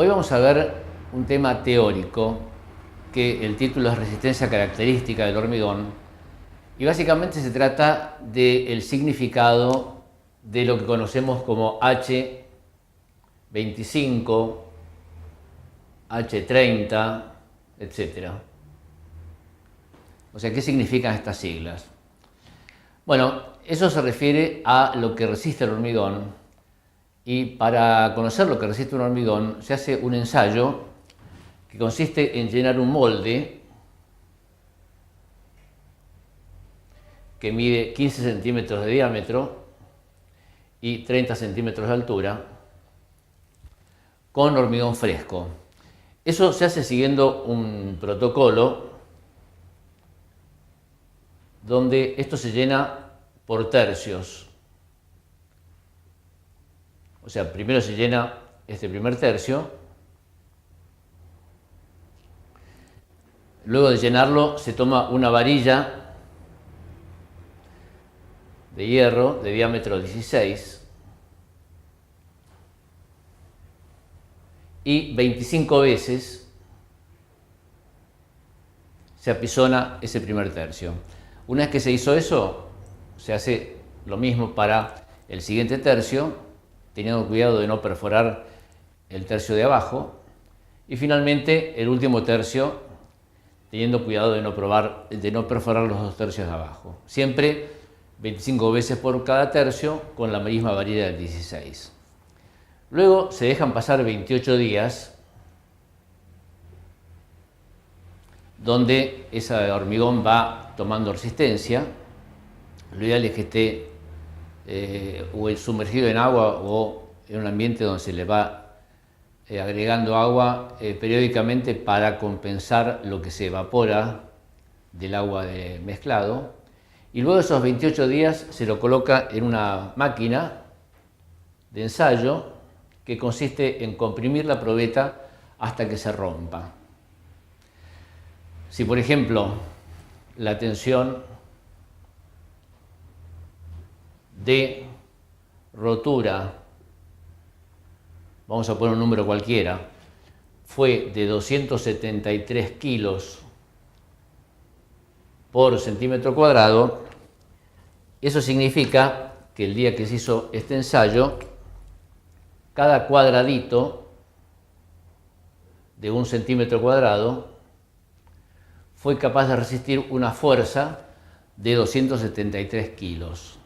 Hoy vamos a ver un tema teórico que el título es Resistencia característica del hormigón y básicamente se trata del significado de lo que conocemos como H25, H30, etc. O sea, ¿qué significan estas siglas? Bueno, eso se refiere a lo que resiste el hormigón. Y para conocer lo que resiste un hormigón se hace un ensayo que consiste en llenar un molde que mide 15 centímetros de diámetro y 30 centímetros de altura con hormigón fresco. Eso se hace siguiendo un protocolo donde esto se llena por tercios. O sea, primero se llena este primer tercio, luego de llenarlo se toma una varilla de hierro de diámetro 16 y 25 veces se apisona ese primer tercio. Una vez que se hizo eso, se hace lo mismo para el siguiente tercio, teniendo cuidado de no perforar el tercio de abajo, y finalmente el último tercio, teniendo cuidado de no perforar los dos tercios de abajo. Siempre 25 veces por cada tercio con la misma varilla del 16. Luego se dejan pasar 28 días donde ese hormigón va tomando resistencia. Lo ideal es que esté o sumergido en agua o en un ambiente donde se le va agregando agua periódicamente para compensar lo que se evapora del agua de mezclado. Y luego de esos 28 días se lo coloca en una máquina de ensayo que consiste en comprimir la probeta hasta que se rompa. Si por ejemplo la tensión de rotura, vamos a poner un número cualquiera, fue de 273 kilos por centímetro cuadrado, eso significa que el día que se hizo este ensayo, cada cuadradito de un centímetro cuadrado fue capaz de resistir una fuerza de 273 kilos.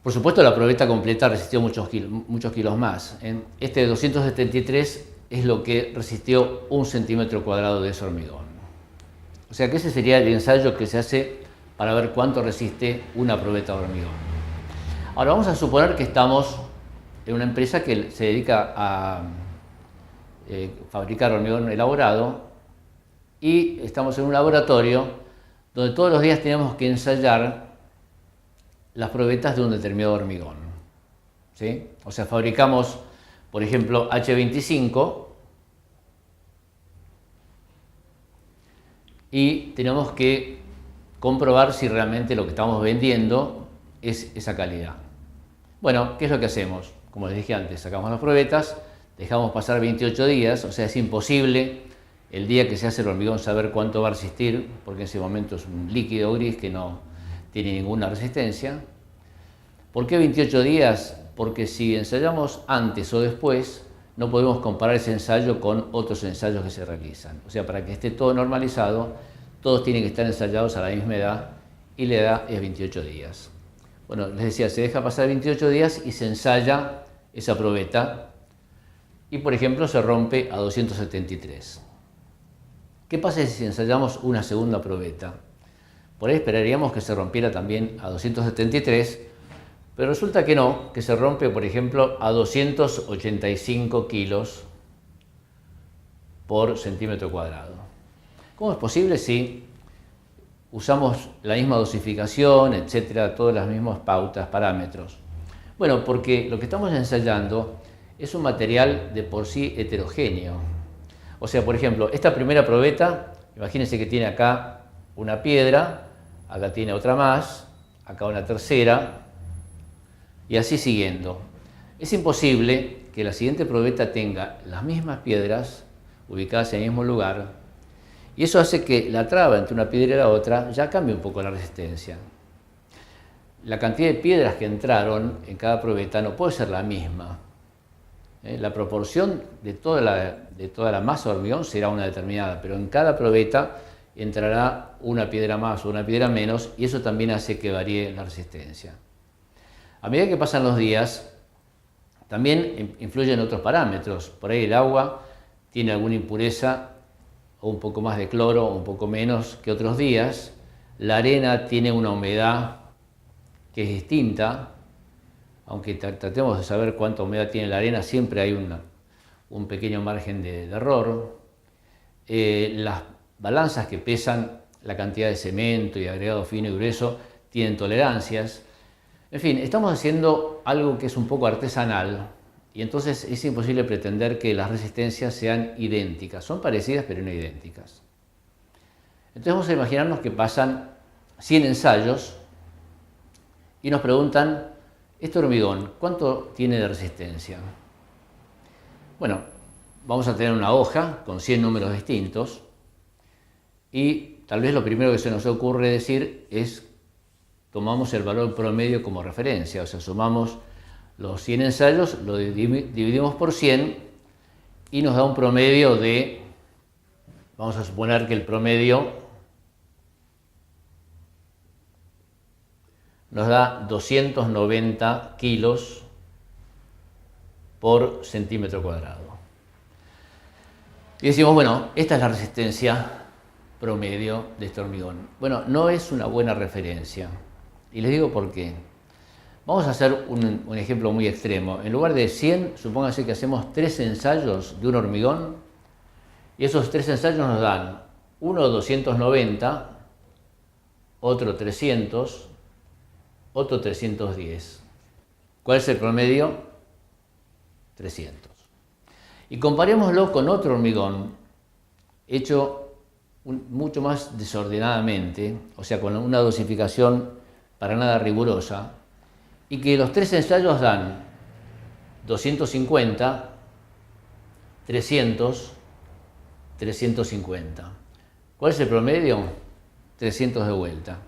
Por supuesto, la probeta completa resistió muchos kilos más. Este de 273 es lo que resistió un centímetro cuadrado de ese hormigón. O sea que ese sería el ensayo que se hace para ver cuánto resiste una probeta de hormigón. Ahora vamos a suponer que estamos en una empresa que se dedica a fabricar hormigón elaborado y estamos en un laboratorio donde todos los días tenemos que ensayar las probetas de un determinado hormigón, ¿sí? O sea, fabricamos, por ejemplo, H25 y tenemos que comprobar si realmente lo que estamos vendiendo es esa calidad. Bueno, ¿qué es lo que hacemos? Como les dije antes, sacamos las probetas, dejamos pasar 28 días, o sea, es imposible el día que se hace el hormigón saber cuánto va a resistir, porque en ese momento es un líquido gris que no tiene ninguna resistencia. ¿Por qué 28 días? Porque si ensayamos antes o después, no podemos comparar ese ensayo con otros ensayos que se realizan. O sea, para que esté todo normalizado, todos tienen que estar ensayados a la misma edad y la edad es 28 días. Bueno, les decía, se deja pasar 28 días y se ensaya esa probeta y, por ejemplo, se rompe a 273. ¿Qué pasa si ensayamos una segunda probeta? Por ahí esperaríamos que se rompiera también a 273, pero resulta que no, que se rompe, por ejemplo, a 285 kilos por centímetro cuadrado. ¿Cómo es posible si usamos la misma dosificación, etcétera, todas las mismas pautas, parámetros? Bueno, porque lo que estamos ensayando es un material de por sí heterogéneo. O sea, por ejemplo, esta primera probeta, imagínense que tiene acá una piedra, acá tiene otra más, acá una tercera, y así siguiendo. Es imposible que la siguiente probeta tenga las mismas piedras ubicadas en el mismo lugar, y eso hace que la traba entre una piedra y la otra ya cambie un poco la resistencia. La cantidad de piedras que entraron en cada probeta no puede ser la misma. La proporción de toda la masa de hormigón será una determinada, pero en cada probeta entrará una piedra más o una piedra menos, y eso también hace que varíe la resistencia. A medida que pasan los días, también influyen otros parámetros. Por ahí el agua tiene alguna impureza, o un poco más de cloro, o un poco menos que otros días. La arena tiene una humedad que es distinta. Aunque tratemos de saber cuánta humedad tiene la arena, siempre hay un pequeño margen de error. Las balanzas que pesan la cantidad de cemento y agregado fino y grueso tienen tolerancias. En fin, estamos haciendo algo que es un poco artesanal, y entonces es imposible pretender que las resistencias sean idénticas. Son parecidas, pero no idénticas. Entonces vamos a imaginarnos que pasan 100 ensayos y nos preguntan: este hormigón, ¿cuánto tiene de resistencia? Bueno, vamos a tener una hoja con 100 números distintos, y tal vez lo primero que se nos ocurre decir es: tomamos el valor promedio como referencia, o sea, sumamos los 100 ensayos, lo dividimos por 100 y nos da un promedio de, vamos a suponer que el promedio nos da 290 kilos por centímetro cuadrado. Y decimos, bueno, esta es la resistencia promedio de este hormigón. Bueno, no es una buena referencia. Y les digo por qué. Vamos a hacer un ejemplo muy extremo. En lugar de 100, supónganse que hacemos 3 ensayos de un hormigón, y esos 3 ensayos nos dan uno 290, otro 300, otro 310. ¿Cuál es el promedio? 300. Y comparémoslo con otro hormigón hecho mucho más desordenadamente, o sea, con una dosificación para nada rigurosa, y que los 3 ensayos dan 250, 300, 350. ¿Cuál es el promedio? 300 de vuelta.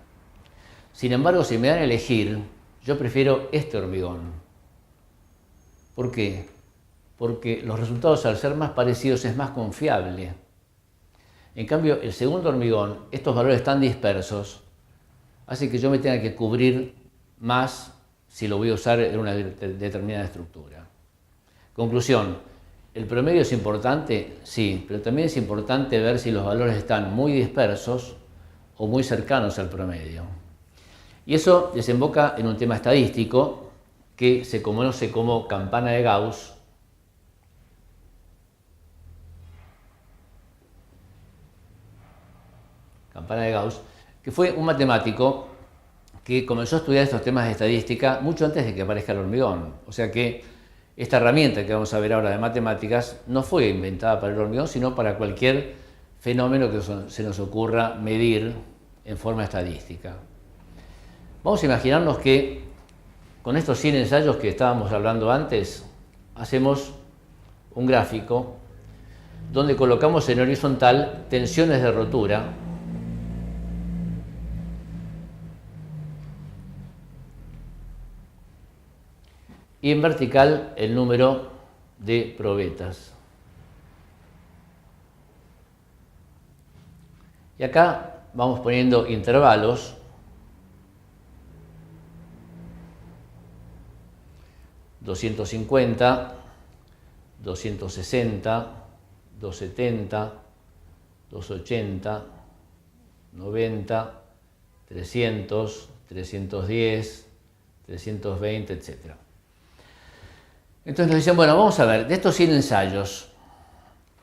Sin embargo, si me dan a elegir, yo prefiero este hormigón. ¿Por qué? Porque los resultados, al ser más parecidos, es más confiable. En cambio, el segundo hormigón, estos valores tan dispersos, hace que yo me tenga que cubrir más si lo voy a usar en una determinada estructura. Conclusión: ¿el promedio es importante? Sí, pero también es importante ver si los valores están muy dispersos o muy cercanos al promedio. Y eso desemboca en un tema estadístico que se conoce como campana de Gauss. Campana de Gauss, que fue un matemático que comenzó a estudiar estos temas de estadística mucho antes de que aparezca el hormigón. O sea que esta herramienta que vamos a ver ahora de matemáticas no fue inventada para el hormigón, sino para cualquier fenómeno que se nos ocurra medir en forma estadística. Vamos a imaginarnos que con estos 100 ensayos que estábamos hablando antes, hacemos un gráfico donde colocamos en horizontal tensiones de rotura y en vertical el número de probetas. Y acá vamos poniendo intervalos. 250, 260, 270, 280, 90, 300, 310, 320, etc. Entonces nos dicen, bueno, vamos a ver, de estos 100 ensayos,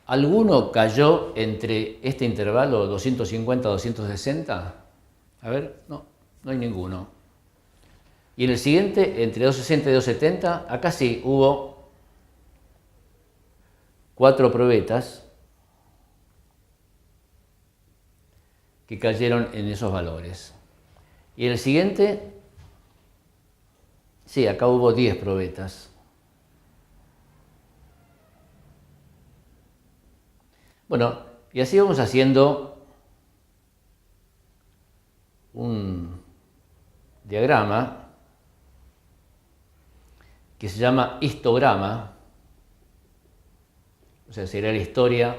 ¿alguno cayó entre este intervalo 250-260? A ver, no hay ninguno. Y en el siguiente, entre 260 y 270, acá sí hubo 4 probetas que cayeron en esos valores. Y en el siguiente, sí, acá hubo 10 probetas. Bueno, y así vamos haciendo un diagrama que se llama histograma, o sea, sería la historia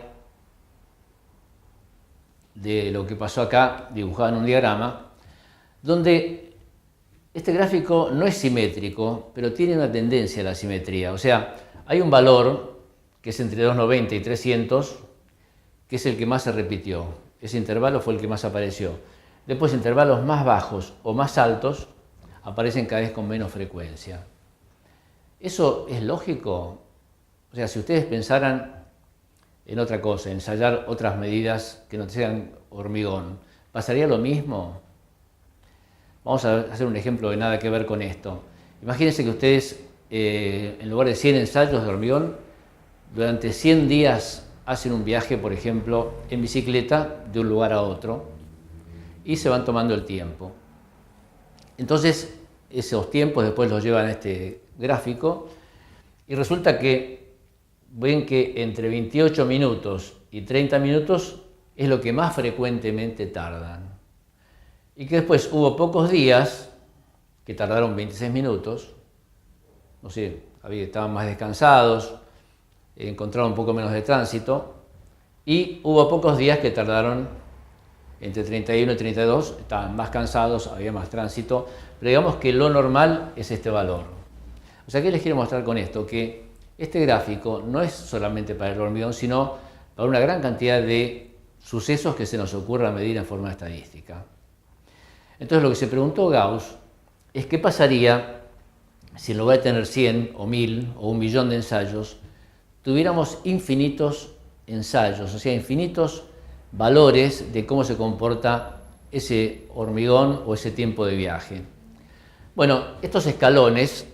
de lo que pasó acá dibujado en un diagrama, donde este gráfico no es simétrico, pero tiene una tendencia a la simetría. O sea, hay un valor que es entre 290 y 300, que es el que más se repitió. Ese intervalo fue el que más apareció. Después, intervalos más bajos o más altos aparecen cada vez con menos frecuencia. ¿Eso es lógico? O sea, si ustedes pensaran en otra cosa, ensayar otras medidas que no sean hormigón, ¿pasaría lo mismo? Vamos a hacer un ejemplo de nada que ver con esto. Imagínense que ustedes, en lugar de 100 ensayos de hormigón, durante 100 días hacen un viaje, por ejemplo, en bicicleta de un lugar a otro y se van tomando el tiempo. Entonces, esos tiempos después los llevan a este gráfico y resulta que ven que entre 28 minutos y 30 minutos es lo que más frecuentemente tardan. Y que después hubo pocos días que tardaron 26 minutos, no sé, estaban más descansados, encontraron un poco menos de tránsito, y hubo pocos días que tardaron entre 31 y 32, estaban más cansados, había más tránsito, pero digamos que lo normal es este valor. O sea, ¿qué les quiero mostrar con esto? Que este gráfico no es solamente para el hormigón, sino para una gran cantidad de sucesos que se nos ocurra medir en forma estadística. Entonces lo que se preguntó Gauss es qué pasaría si en lugar de tener 100 o 1000 o 1.000.000 de ensayos, tuviéramos infinitos ensayos, o sea, infinitos valores de cómo se comporta ese hormigón o ese tiempo de viaje. Bueno, estos escalones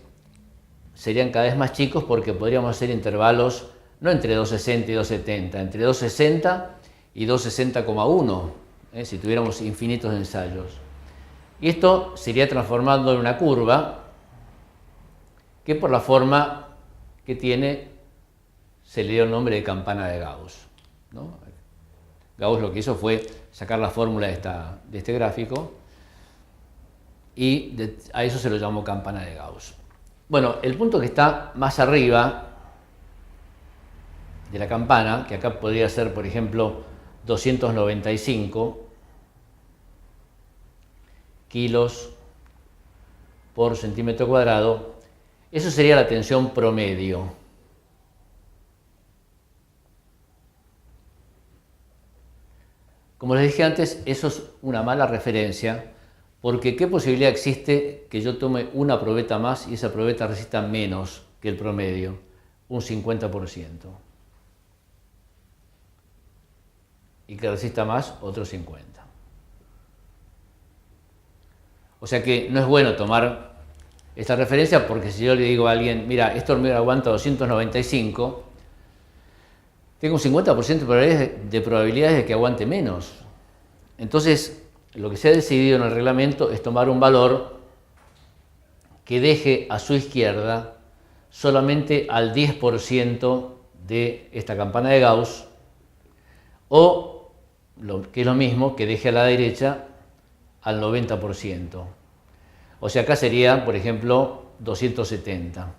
serían cada vez más chicos porque podríamos hacer intervalos no entre 260 y 270, entre 260 y 260,1, si tuviéramos infinitos ensayos. Y esto se iría transformando en una curva que por la forma que tiene se le dio el nombre de campana de Gauss, ¿no? Gauss lo que hizo fue sacar la fórmula de este gráfico y a eso se lo llamó campana de Gauss. Bueno, el punto que está más arriba de la campana, que acá podría ser, por ejemplo, 295 kilos por centímetro cuadrado, eso sería la tensión promedio. Como les dije antes, eso es una mala referencia, porque ¿qué posibilidad existe que yo tome una probeta más y esa probeta resista menos que el promedio? Un 50%. Y que resista más, otro 50%. O sea que no es bueno tomar esta referencia porque si yo le digo a alguien, mira, este hormigón aguanta 295, tengo un 50% de probabilidades de que aguante menos. Entonces, lo que se ha decidido en el reglamento es tomar un valor que deje a su izquierda solamente al 10% de esta campana de Gauss, o, lo que es lo mismo, que deje a la derecha al 90%. O sea, acá sería, por ejemplo, 270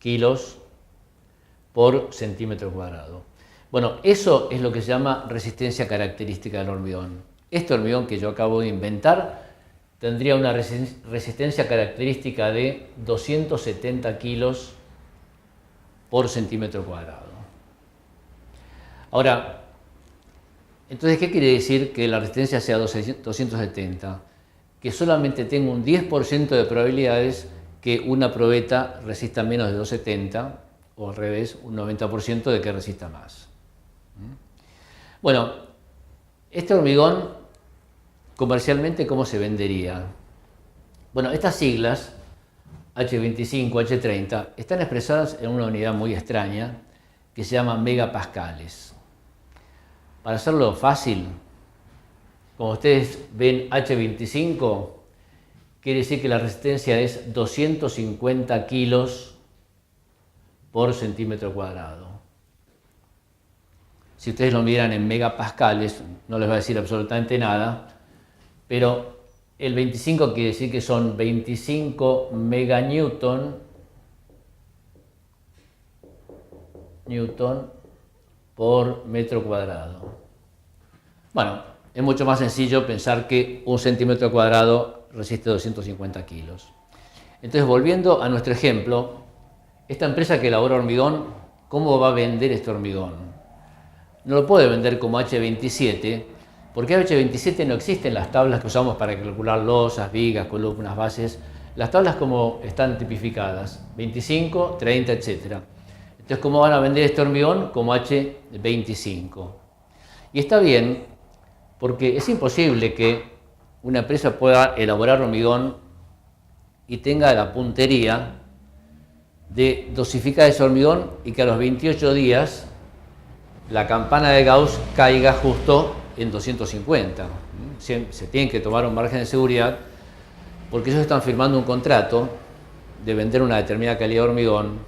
kilos por centímetro cuadrado. Bueno, eso es lo que se llama resistencia característica del hormigón. Este hormigón que yo acabo de inventar tendría una resistencia característica de 270 kilos por centímetro cuadrado. Ahora, entonces, ¿qué quiere decir que la resistencia sea 270? Que solamente tengo un 10% de probabilidades que una probeta resista menos de 270, o al revés, un 90% de que resista más. Bueno, este hormigón, comercialmente, ¿cómo se vendería? Bueno, estas siglas, H25, H30, están expresadas en una unidad muy extraña que se llama megapascales. Para hacerlo fácil, como ustedes ven H25, quiere decir que la resistencia es 250 kilos por centímetro cuadrado. Si ustedes lo miran en megapascales, no les va a decir absolutamente nada, pero el 25 quiere decir que son 25 meganewton por metro cuadrado. Bueno, es mucho más sencillo pensar que un centímetro cuadrado resiste 250 kilos. Entonces, volviendo a nuestro ejemplo, esta empresa que elabora hormigón, ¿cómo va a vender este hormigón? No lo puede vender como H27, porque H27 no existen las tablas que usamos para calcular losas, vigas, columnas, bases. Las tablas como están tipificadas, 25, 30, etc. Entonces, ¿cómo van a vender este hormigón? Como H25. Y está bien, porque es imposible que una empresa pueda elaborar hormigón y tenga la puntería de dosificar ese hormigón y que a los 28 días la campana de Gauss caiga justo en 250. Se tienen que tomar un margen de seguridad porque ellos están firmando un contrato de vender una determinada calidad de hormigón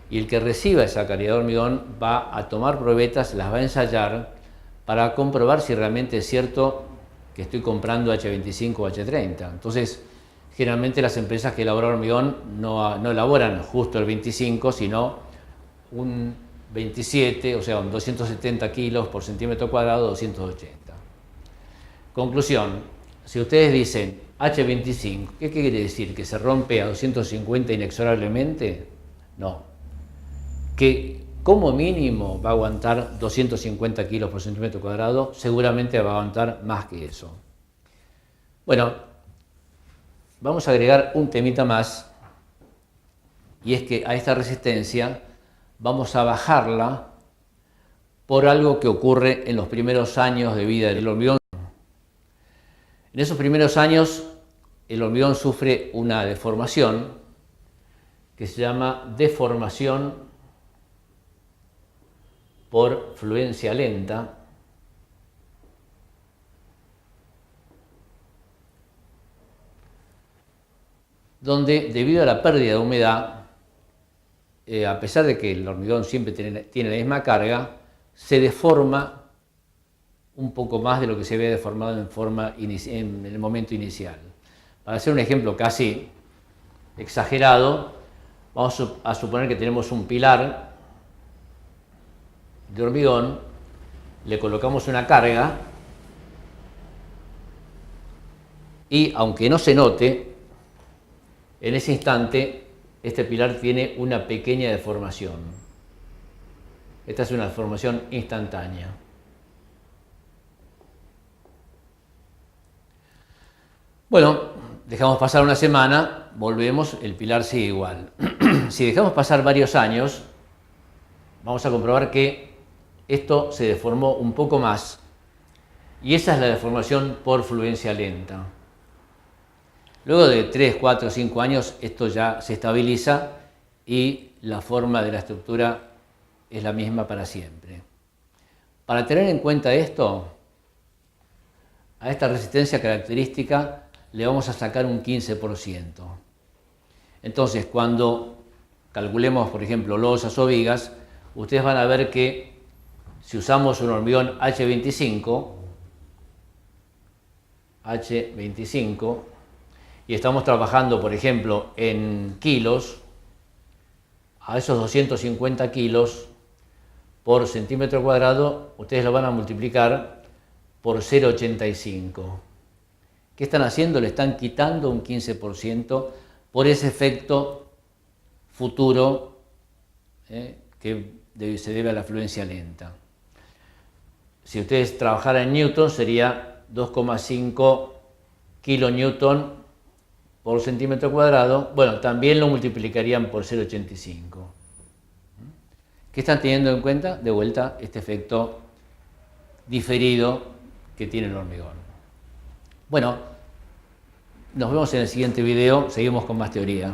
y el que reciba esa calidad de hormigón va a tomar probetas, las va a ensayar para comprobar si realmente es cierto que estoy comprando H25 o H30. Entonces, generalmente las empresas que elaboran hormigón no elaboran justo el 25, sino un 27, o sea, 270 kilos por centímetro cuadrado, 280. Conclusión, si ustedes dicen H25, ¿qué quiere decir? ¿Que se rompe a 250 inexorablemente? No. Que como mínimo va a aguantar 250 kilos por centímetro cuadrado, seguramente va a aguantar más que eso. Bueno, vamos a agregar un temita más, y es que a esta resistencia vamos a bajarla por algo que ocurre en los primeros años de vida del hormigón. En esos primeros años el hormigón sufre una deformación que se llama deformación por fluencia lenta, donde debido a la pérdida de humedad, a pesar de que el hormigón siempre tiene la misma carga, se deforma un poco más de lo que se había deformado en el momento inicial. Para hacer un ejemplo casi exagerado, vamos a suponer que tenemos un pilar de hormigón, le colocamos una carga y, aunque no se note, en ese instante este pilar tiene una pequeña deformación. Esta es una deformación instantánea. Bueno, dejamos pasar una semana, volvemos, el pilar sigue igual. Si dejamos pasar varios años, vamos a comprobar que esto se deformó un poco más. Y esa es la deformación por fluencia lenta. Luego de 3, 4, 5 años, esto ya se estabiliza y la forma de la estructura es la misma para siempre. Para tener en cuenta esto, a esta resistencia característica le vamos a sacar un 15%. Entonces, cuando calculemos, por ejemplo, losas o vigas, ustedes van a ver que si usamos un hormigón H25, y estamos trabajando, por ejemplo, en kilos, a esos 250 kilos por centímetro cuadrado, ustedes lo van a multiplicar por 0,85. ¿Qué están haciendo? Le están quitando un 15% por ese efecto futuro que se debe a la fluencia lenta. Si ustedes trabajaran en newton, sería 2,5 kilonewton por centímetro cuadrado. Bueno, también lo multiplicarían por 0,85. ¿Qué están teniendo en cuenta? De vuelta, este efecto diferido que tiene el hormigón. Bueno, nos vemos en el siguiente video, seguimos con más teoría.